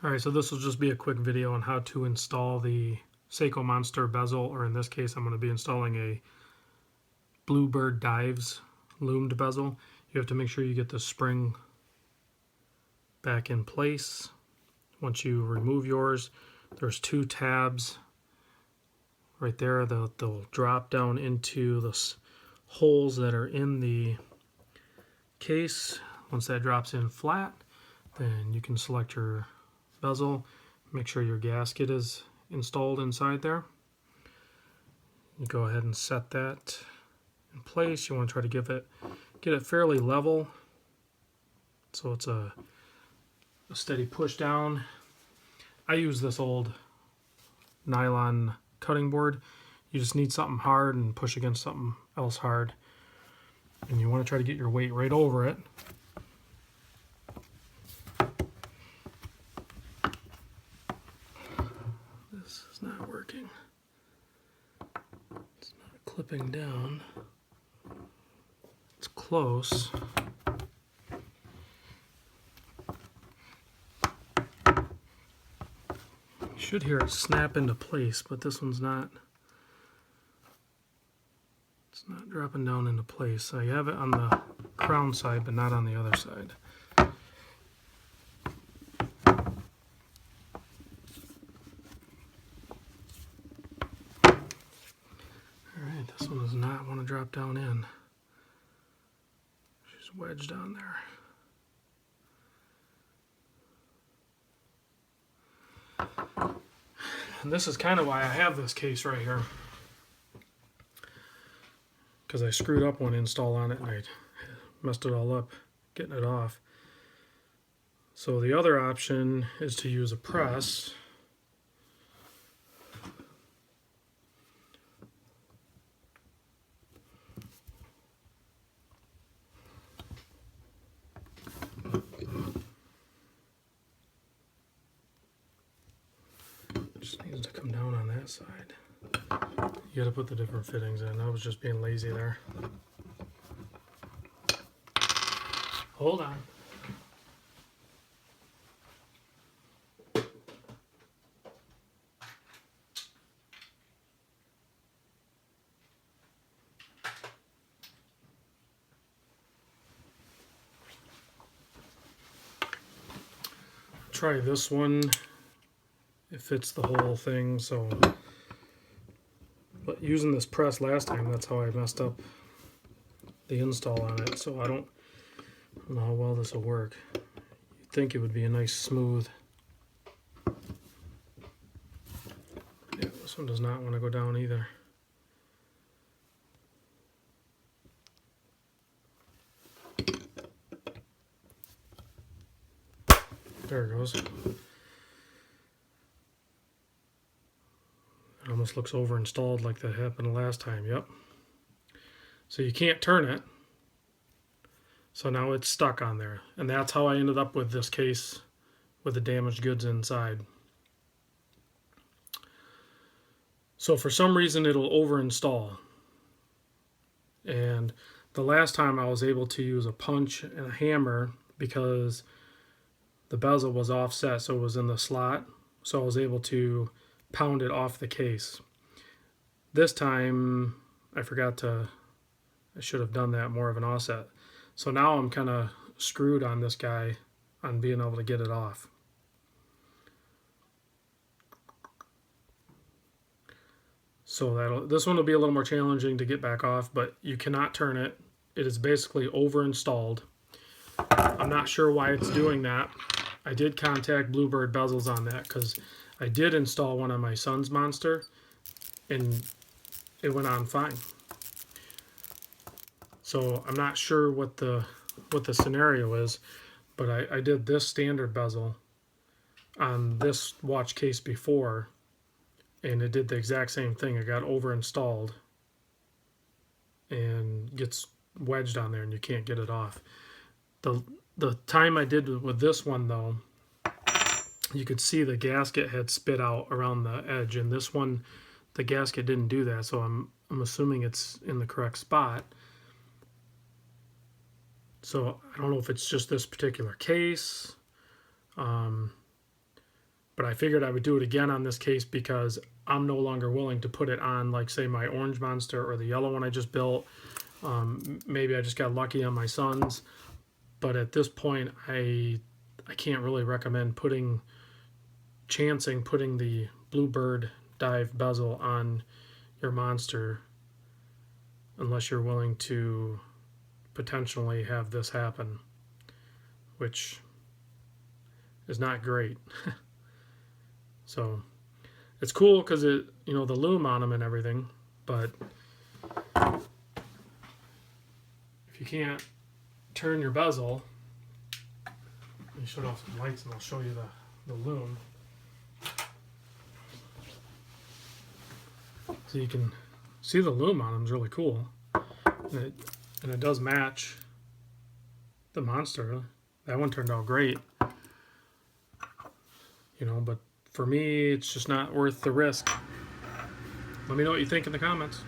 Alright, so this will just be a quick video on how to install the Seiko Monster bezel, or in this case I'm going to be installing a Bluebirddives lumed bezel. You have to make sure you get the spring back in place. Once you remove yours, there's two tabs right there. They'll drop down into the holes that are in the case. Once that drops in flat, then you can select your bezel. Make sure your gasket is installed inside there. You go ahead and set that in place. You want to try to get it fairly level, so it's a steady push down. I use this old nylon cutting board. You just need something hard and push against something else hard, and you want to try to get your weight right over it. This is not working. It's not clipping down. It's close. You should hear it snap into place, but this one's not. It's not dropping down into place. So you have it on the crown side, but not on the other side. Alright, this one does not want to drop down in. She's wedged on there. And this is kind of why I have this case right here, because I screwed up one install on it and I messed it all up getting it off. So the other option is to use a press. Just needs to come down on that side. You gotta put the different fittings in. I was just being lazy there. Hold on. Try this one. It fits the whole thing, so. But using this press last time, that's how I messed up the install on it. So I don't know how well this will work. You'd think it would be a nice smooth. Yeah, this one does not want to go down either. There it goes. It almost looks over installed like that happened last time. Yep. So you can't turn it. So now it's stuck on there. And that's how I ended up with this case with the damaged goods inside. So for some reason it'll over install. And the last time I was able to use a punch and a hammer because the bezel was offset, so it was in the slot. So I was able to pound it off the case. This time I should have done that more of an offset. So now I'm kind of screwed on this guy on being able to get it off. So this one will be a little more challenging to get back off, but you cannot turn it. It is basically over installed. I'm not sure why it's doing that. I did contact Bluebird Bezels on that because I did install one on my son's Monster and it went on fine. So I'm not sure what the scenario is, but I did this standard bezel on this watch case before and it did the exact same thing. It got over installed and gets wedged on there and you can't get it off. The time I did with this one though, you could see the gasket had spit out around the edge, and this one the gasket didn't do that, so I'm assuming it's in the correct spot. So I don't know if it's just this particular case, but I figured I would do it again on this case because I'm no longer willing to put it on, like, say, my orange monster or the yellow one I just built. Maybe I just got lucky on my sons, but at this point I can't really recommend chancing putting the Bluebird dive bezel on your monster unless you're willing to potentially have this happen, which is not great. So it's cool because it, you know, the loom on them and everything, but if you can't turn your bezel, let me shut off some lights and I'll show you the loom. So you can see the loom on them is really cool, and it does match the monster. That one turned out great, you know, but for me it's just not worth the risk. Let me know what you think in the comments.